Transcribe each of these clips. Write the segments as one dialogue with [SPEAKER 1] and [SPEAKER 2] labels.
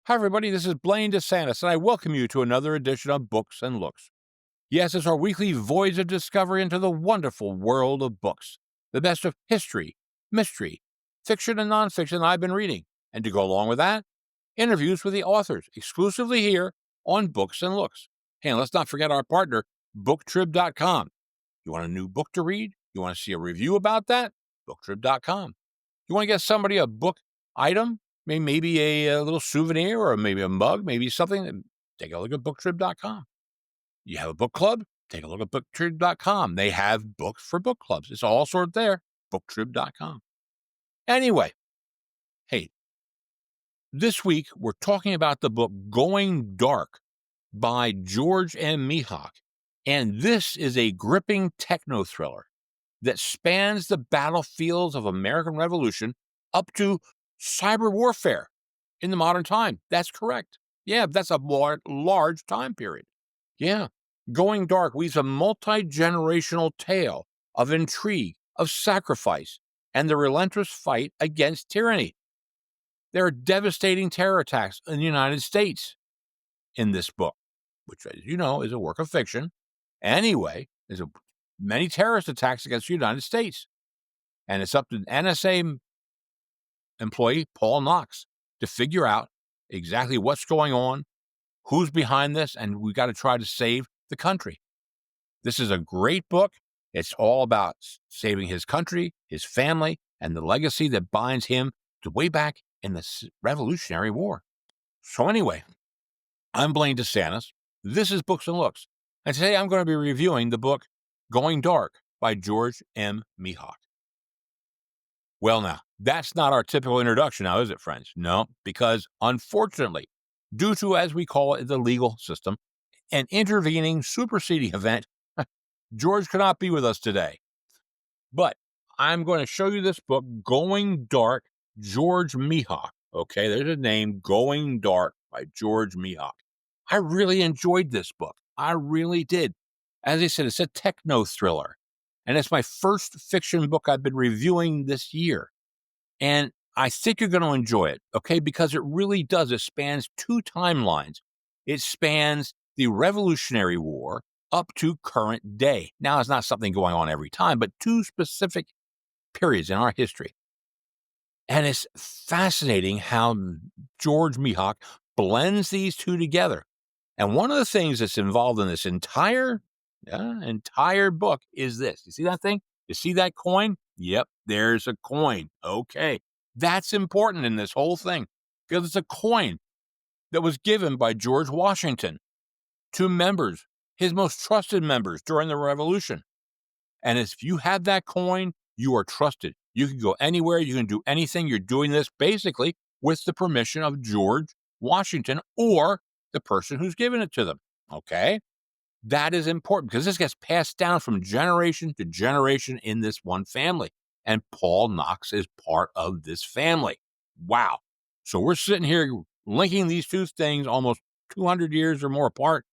[SPEAKER 1] Hi, everybody. This is Blaine DeSantis, and I welcome you to another edition of Books and Looks. Yes, it's our weekly voyage of discovery into the wonderful world of books, the best of history, mystery, fiction, and nonfiction I've been reading. And to go along with that, interviews with the authors, exclusively here on Books and Looks. Hey, and let's not forget our partner, booktrib.com. You want a new book to read? You want to see a review about that? Booktrib.com. You want to get somebody a book item? Maybe a little souvenir or maybe a mug, maybe something. Take a look at booktrib.com. You have a book club? Take a look at booktrib.com. They have books for book clubs. It's all sorted there. Booktrib.com. Anyway, hey, this week we're talking about the book Going Dark by George M. Mehok. And this is a gripping techno-thriller that spans the battlefields of American Revolution up to cyber warfare in the modern time. That's correct. Yeah, that's a large time period. Yeah. Going Dark weaves a multi-generational tale of intrigue, of sacrifice, and the relentless fight against tyranny. There are devastating terror attacks in the United States in this book, which, as you know, is a work of fiction. Anyway, there's many terrorist attacks against the United States. And it's up to NSA employee Paul Knox to figure out exactly what's going on, who's behind this, and we got to try to save the country. This is a great book. It's all about saving his country, his family, and the legacy that binds him to way back in the Revolutionary War. So anyway, I'm Blaine DeSantis. This is Books and Looks. And today I'm going to be reviewing the book Going Dark by George M. Mehok. Well, now, that's not our typical introduction now, is it, friends? No, because unfortunately, due to, as we call it, the legal system, an intervening superseding event, George cannot be with us today. But I'm going to show you this book, Going Dark, George Mehok. Okay, there's a name, Going Dark by George Mehok. I really enjoyed this book. I really did. As I said, it's a techno-thriller. And it's my first fiction book I've been reviewing this year. And I think you're going to enjoy it, okay? Because it really does. It spans two timelines. It spans the Revolutionary War up to current day. Now, it's not something going on every time, but two specific periods in our history. And it's fascinating how George Mehok blends these two together. And one of the things that's involved in this entire book is this. You see that thing? You see that coin? Yep, there's a coin. Okay. That's important in this whole thing because it's a coin that was given by George Washington to members, his most trusted members during the Revolution. And if you have that coin, you are trusted. You can go anywhere. You can do anything. You're doing this basically with the permission of George Washington or the person who's given it to them. Okay. That is important because this gets passed down from generation to generation in this one family. And Paul Knox is part of this family. Wow. So we're sitting here linking these two things almost 200 years or more apart.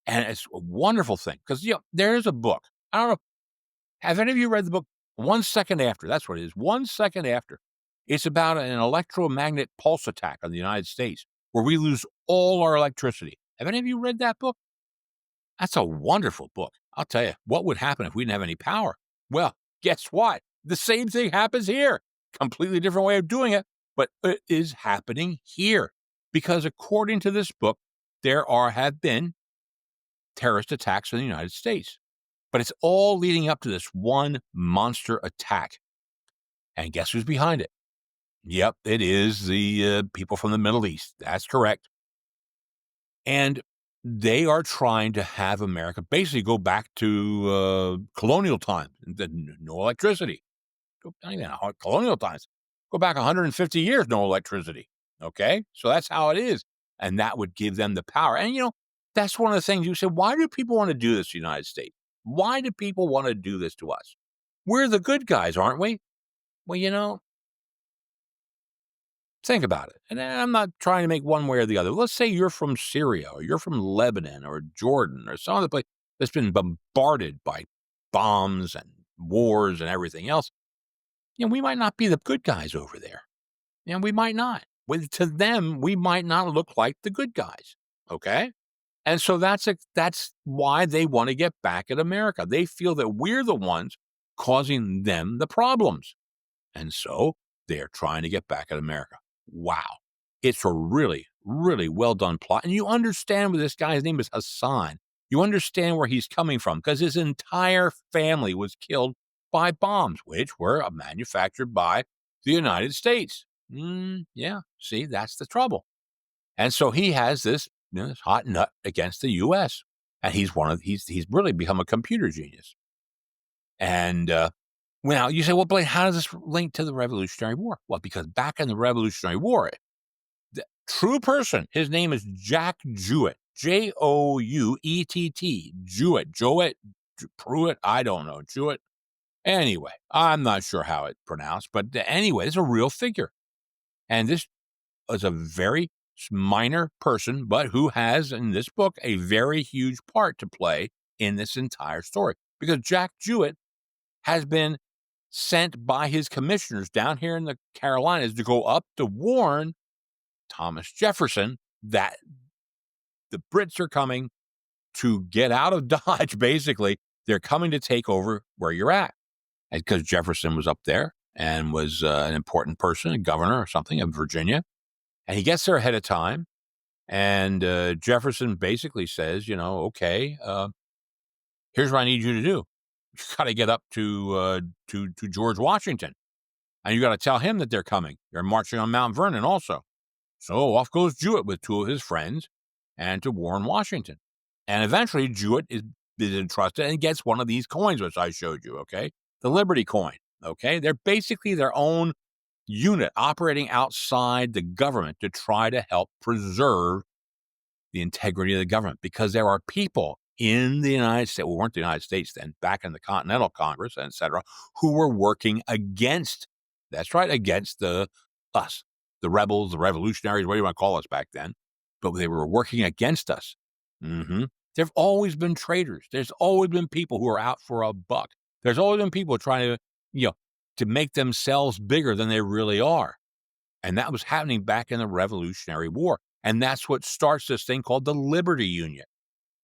[SPEAKER 1] And it's a wonderful thing because, there's a book. I don't know. Have any of you read the book 1 Second After? That's what it is. 1 Second After. It's about an electromagnet pulse attack on the United States where we lose all our electricity. Have any of you read that book? That's a wonderful book. I'll tell you, what would happen if we didn't have any power? Well, guess what? The same thing happens here. Completely different way of doing it, but it is happening here. Because according to this book, there have been terrorist attacks in the United States. But it's all leading up to this one monster attack. And guess who's behind it? Yep, it is the people from the Middle East. That's correct. And they are trying to have America basically go back to colonial times, no electricity. Not even colonial times. Go back 150 years, no electricity. Okay? So that's how it is. And that would give them the power. And, that's one of the things you said, why do people want to do this to the United States? Why do people want to do this to us? We're the good guys, aren't we? Well, think about it. And I'm not trying to make one way or the other. Let's say you're from Syria or you're from Lebanon or Jordan or some other place that's been bombarded by bombs and wars and everything else. We might not be the good guys over there. We might not. To them, we might not look like the good guys. Okay. And so that's why they want to get back at America. They feel that we're the ones causing them the problems. And so they're trying to get back at America. Wow. It's a really, really well done plot. And you understand where this guy's name is Hassan. You understand where he's coming from because his entire family was killed by bombs, which were manufactured by the United States. Yeah. See, that's the trouble. And so he has this, this hot nut against the U.S. And he's really become a computer genius. And now you say, well, Blaine, how does this link to the Revolutionary War? Well, because back in the Revolutionary War, the true person, his name is Jack Jouett, Jouett, Pruitt, I don't know, Jouett. Anyway, I'm not sure how it's pronounced, but anyway, it's a real figure. And this is a very minor person, but who has, in this book, a very huge part to play in this entire story. Because Jack Jouett has been sent by his commissioners down here in the Carolinas to go up to warn Thomas Jefferson that the Brits are coming to get out of Dodge, basically. They're coming to take over where you're at. And because Jefferson was up there and was an important person, a governor or something of Virginia. And he gets there ahead of time. And Jefferson basically says, okay, here's what I need you to do. You got to get up to George Washington. And you got to tell him that they're coming. They're marching on Mount Vernon also. So off goes Jouett with two of his friends and to warn Washington. And eventually Jouett is entrusted and gets one of these coins, which I showed you, okay? The Liberty coin, okay? They're basically their own unit operating outside the government to try to help preserve the integrity of the government because there are people in the United States, well, weren't the United States then, back in the Continental Congress, et cetera, who were working against, that's right, against us, the rebels, the revolutionaries, what do you want to call us back then? But they were working against us. There have always been traitors. There's always been people who are out for a buck. There's always been people trying to, to make themselves bigger than they really are. And that was happening back in the Revolutionary War. And that's what starts this thing called the Liberty Union.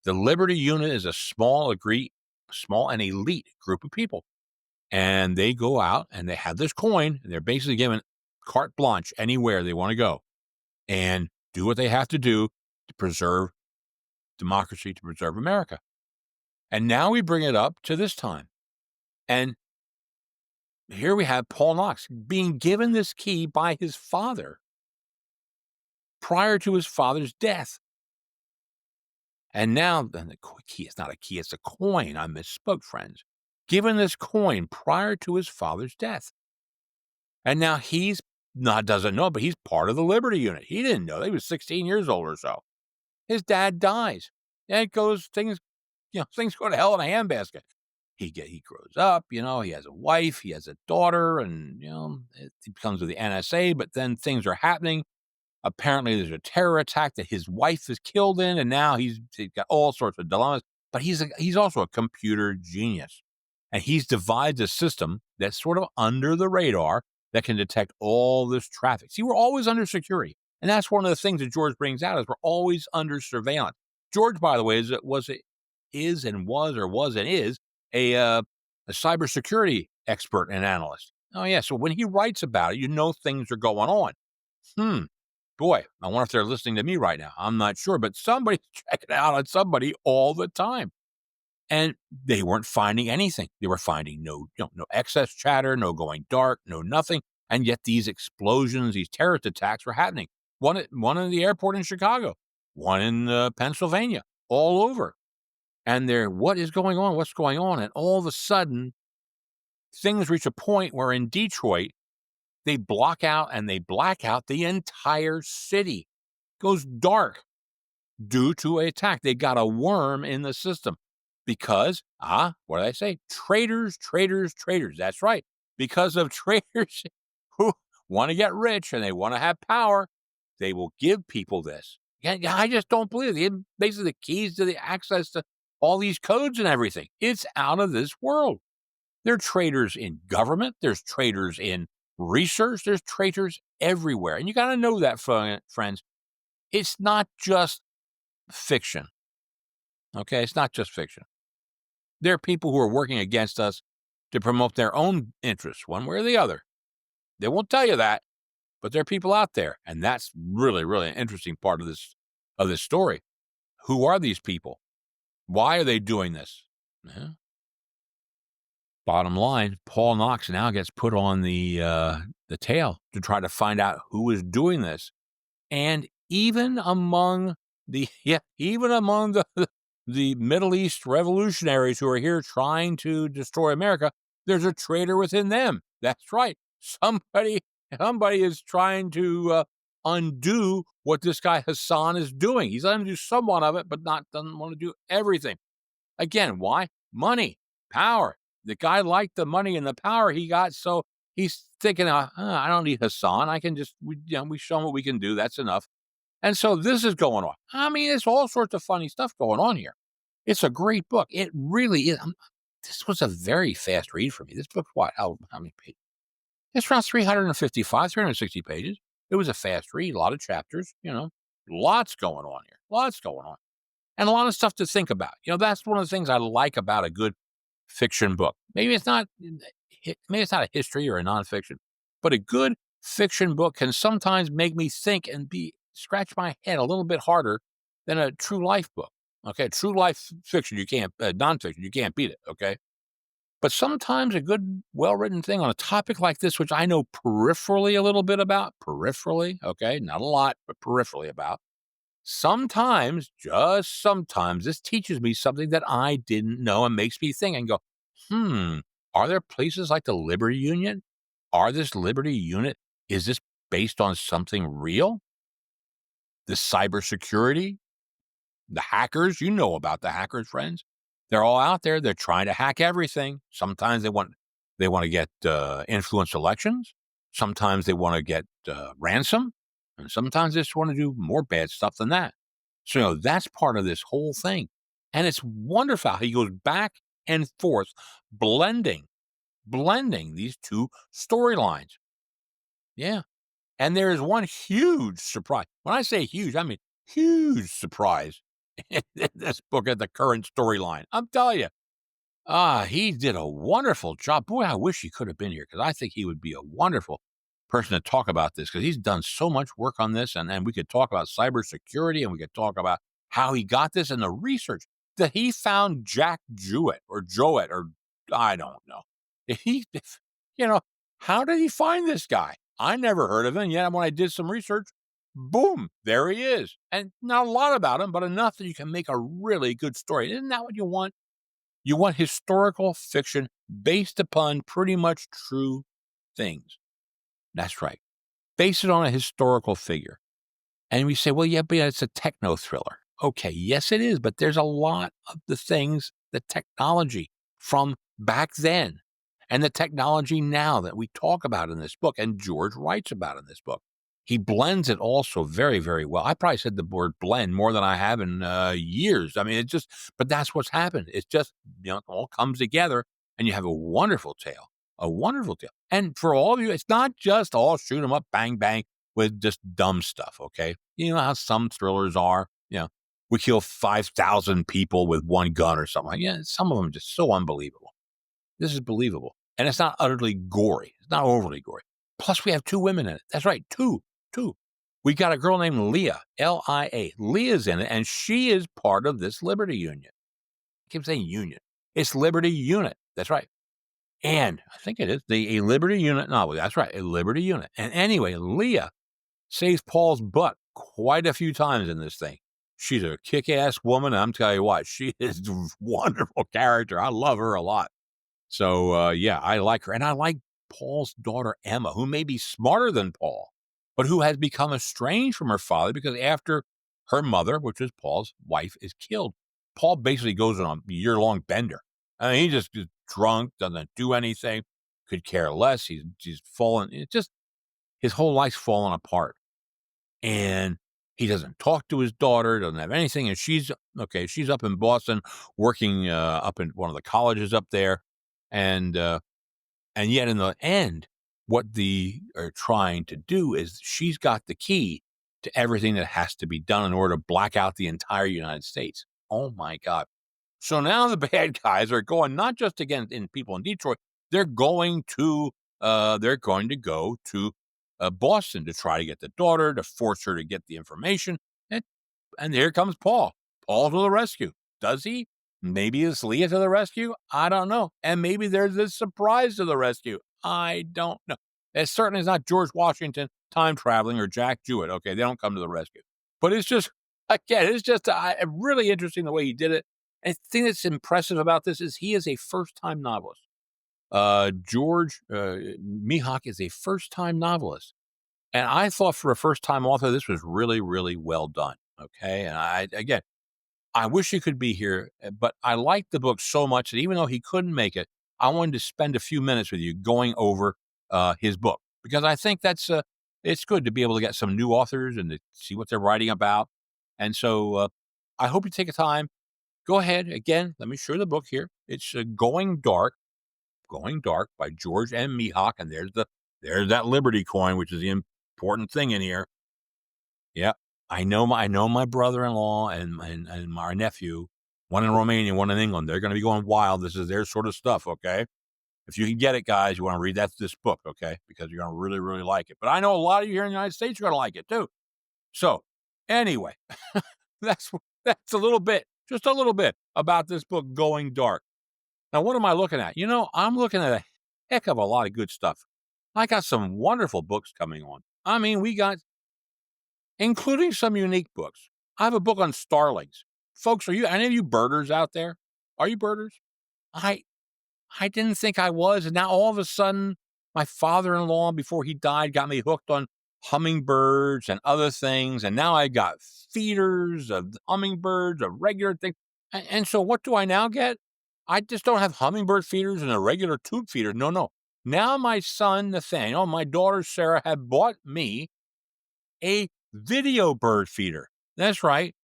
[SPEAKER 1] The Liberty Union is a small and elite group of people. And they go out and they have this coin and they're basically given carte blanche anywhere they want to go and do what they have to do to preserve democracy, to preserve America. And now we bring it up to this time. And here we have Paul Knox being given this key by his father prior to his father's death. And now the key is not a key, it's a coin. I misspoke, friends. Given this coin prior to his father's death. And now doesn't know, but he's part of the Liberty Unit. He didn't know. He was 16 years old or so. His dad dies. And things go to hell in a handbasket. He grows up, he has a wife, he has a daughter, and, he becomes with the NSA, but then things are happening. Apparently there's a terror attack that his wife is killed in, and now he's got all sorts of dilemmas, but he's also a computer genius. And he's devised a system that's sort of under the radar that can detect all this traffic. See, we're always under security. And that's one of the things that George brings out is we're always under surveillance. George, by the way, is a cybersecurity expert and analyst. Oh, yeah. So when he writes about it, things are going on. Boy, I wonder if they're listening to me right now. I'm not sure, but somebody's checking out on somebody all the time. And they weren't finding anything. They were finding no excess chatter, no going dark, no nothing. And yet these explosions, these terrorist attacks were happening. One in the airport in Chicago, one in Pennsylvania, all over. And what is going on? What's going on? And all of a sudden, things reach a point where in Detroit, they block out and they black out the entire city. It goes dark due to an attack. They got a worm in the system because, what did I say? Traitors. That's right. Because of traitors who want to get rich and they want to have power, they will give people this. Yeah, I just don't believe it. Basically, the keys to the access to all these codes and everything. It's out of this world. There are traitors in government. There's traitors in research. There's traitors everywhere. And you got to know that, friends. It's not just fiction. Okay, it's not just fiction. There are people who are working against us to promote their own interests, one way or the other. They won't tell you that, but there are people out there, and that's really, really an interesting part of this story. Who are these people? Why are they doing this? Bottom line, Paul Knox now gets put on the tail to try to find out who is doing this. And even among the the Middle East revolutionaries who are here trying to destroy America, there's a traitor within them. That's right. Somebody is trying to undo what this guy Hassan is doing. He's going to do somewhat of it, but doesn't want to do everything. Again, why? Money, power. The guy liked the money and the power he got, so he's thinking, I don't need Hassan. I can just, we show him what we can do. That's enough. And so this is going on. I mean, there's all sorts of funny stuff going on here. It's a great book. It really is. This was a very fast read for me. This book's what? How many pages? It's around 355, 360 pages. It was a fast read, a lot of chapters, lots going on here. Lots going on. And a lot of stuff to think about. That's one of the things I like about a good fiction book. Maybe it's not a history or a nonfiction, but a good fiction book can sometimes make me think and scratch my head a little bit harder than a true life book. Okay, true life fiction, nonfiction, you can't beat it. Okay, but sometimes a good, well-written thing on a topic like this, which I know peripherally a little bit about, okay, not a lot, but peripherally about. Sometimes, just sometimes, this teaches me something that I didn't know and makes me think and go, are there places like the Liberty Union? This Liberty Unit, is this based on something real? The cybersecurity? The hackers? You know about the hackers, friends. They're all out there. They're trying to hack everything. Sometimes they want to get influence elections. Sometimes they want to get ransom. And sometimes they just want to do more bad stuff than that. So, that's part of this whole thing. And it's wonderful how he goes back and forth, blending these two storylines. Yeah. And there is one huge surprise. When I say huge, I mean huge surprise in this book at the current storyline. I'm telling you. He did a wonderful job. Boy, I wish he could have been here because I think he would be a wonderful person to talk about this because he's done so much work on this. And we could talk about cybersecurity and we could talk about how he got this and the research that he found Jack Jouett or I don't know. How did he find this guy? I never heard of him. Yet when I did some research, boom, there he is. And not a lot about him, but enough that you can make a really good story. Isn't that what you want? You want historical fiction based upon pretty much true things. That's right. Base it on a historical figure. And we say, well, yeah, but it's a techno-thriller. Okay, yes, it is. But there's a lot of the things, the technology from back then and the technology now that we talk about in this book and George writes about in this book. He blends it also very, very well. I probably said the word blend more than I have in years. I mean, but that's what's happened. It's just, it all comes together and you have a wonderful tale. And for all of you, it's not just all shoot 'em up, bang, bang with just dumb stuff. Okay. You know how some thrillers are, we kill 5,000 people with one gun or something. Yeah. Some of them are just so unbelievable. This is believable. And it's not utterly gory. It's not overly gory. Plus we have two women in it. That's right. Two. We got a girl named Leah, Lia. Leah's in it, and she is part of this Liberty Union. I keep saying union. It's Liberty Unit. That's right. And I think it is a Liberty Unit novel. That's right, a Liberty Unit. And anyway, Leah saves Paul's butt quite a few times in this thing. She's a kick-ass woman, and I'm telling you what, she is a wonderful character. I love her a lot. So, I like her. And I like Paul's daughter, Emma, who may be smarter than Paul, but who has become estranged from her father because after her mother, which is Paul's wife, is killed, Paul basically goes on a year-long bender. I mean, he just is drunk, doesn't do anything, could care less. He's fallen. It's just his whole life's fallen apart. And he doesn't talk to his daughter, doesn't have anything. And she's up in Boston working up in one of the colleges up there. And yet in the end, what they are trying to do is she's got the key to everything that has to be done in order to black out the entire United States. Oh my God. So now the bad guys are going not just against people in Detroit, they're going to go to Boston to try to get the daughter, to force her to get the information. And, and here comes Paul. Paul to the rescue. Does he? Maybe it's Leah to the rescue. I don't know. And maybe there's this surprise to the rescue. I don't know. It certainly is not George Washington time traveling or Jack Jouett. Okay, they don't come to the rescue. But it's just, again, it's just really interesting the way he did it. And the thing that's impressive about this is he is a first-time novelist. George Mehok is a first-time novelist. And I thought for a first-time author, this was really, really well done. Okay. And I wish he could be here, but I liked the book so much that even though he couldn't make it, I wanted to spend a few minutes with you going over his book, because I think it's good to be able to get some new authors and to see what they're writing about. And so I hope you take a time. Go ahead. Again, let me show you the book here. It's Going Dark by George M. Mehok. And there's that Liberty coin, which is the important thing in here. Yeah. I know my brother-in-law and my nephew, one in Romania, one in England. They're going to be going wild. This is their sort of stuff, okay? If you can get it, guys, you want to read this book, okay? Because you're going to really, really like it. But I know a lot of you here in the United States are going to like it too. So anyway, that's a little bit, just a little bit about this book, Going Dark. Now, what am I looking at? I'm looking at a heck of a lot of good stuff. I got some wonderful books coming on. I mean, we got, including some unique books. I have a book on starlings. Folks, are any of you birders out there? Are you birders? I didn't think I was, and now all of a sudden, my father-in-law, before he died, got me hooked on hummingbirds and other things, and now I got feeders of hummingbirds, of regular things. And so what do I now get? I just don't have hummingbird feeders and a regular tube feeder. No. Now my son, Nathaniel, my daughter, Sarah, have bought me a video bird feeder. That's right.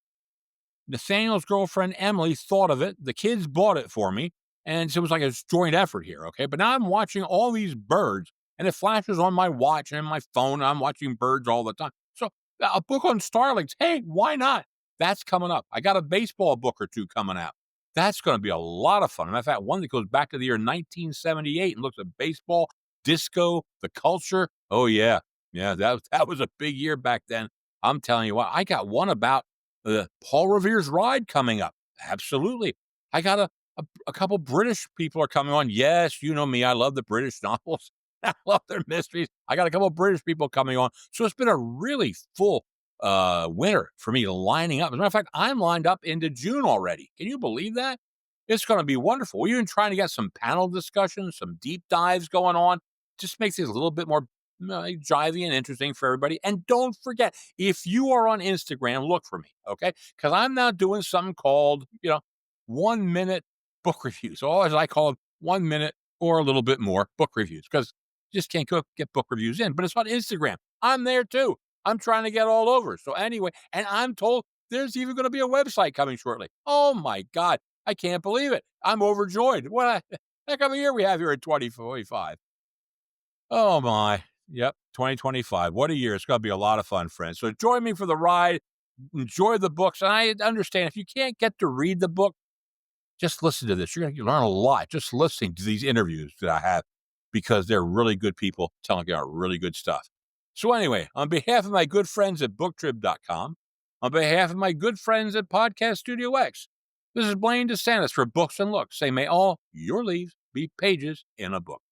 [SPEAKER 1] Nathaniel's girlfriend, Emily, thought of it. The kids bought it for me. And so it was like a joint effort here, okay? But now I'm watching all these birds, and it flashes on my watch and my phone, and I'm watching birds all the time. So a book on starlings, hey, why not? That's coming up. I got a baseball book or two coming out. That's going to be a lot of fun. Matter of fact, one that goes back to the year 1978 and looks at baseball, disco, the culture. Oh, yeah. Yeah, that was a big year back then. I'm telling you what, I got one about Paul Revere's ride coming up. Absolutely. I got a couple British people are coming on. Yes, you know me. I love the British novels. I love their mysteries. I got a couple British people coming on. So it's been a really full winter for me lining up. As a matter of fact, I'm lined up into June already. Can you believe that? It's going to be wonderful. We're even trying to get some panel discussions, some deep dives going on. Just makes it a little bit more jivey and interesting for everybody. And don't forget, if you are on Instagram, look for me, okay? Because I'm now doing something called, 1 minute book reviews, or as I call it, 1 minute or a little bit more book reviews, because you just can't get book reviews in. But it's on Instagram. I'm there too. I'm trying to get all over. So anyway, and I'm told there's even going to be a website coming shortly. Oh my God. I can't believe it. I'm overjoyed. What a heck of a year we have here in 2045. Oh my. Yep. 2025. What a year. It's going to be a lot of fun, friends. So join me for the ride. Enjoy the books. And I understand if you can't get to read the book, just listen to this. You're going to learn a lot just listening to these interviews that I have, because they're really good people telling you really good stuff. So anyway, on behalf of my good friends at booktrib.com, on behalf of my good friends at Podcast Studio X, this is Blaine DeSantis for Books and Looks. Say, may all your leaves be pages in a book.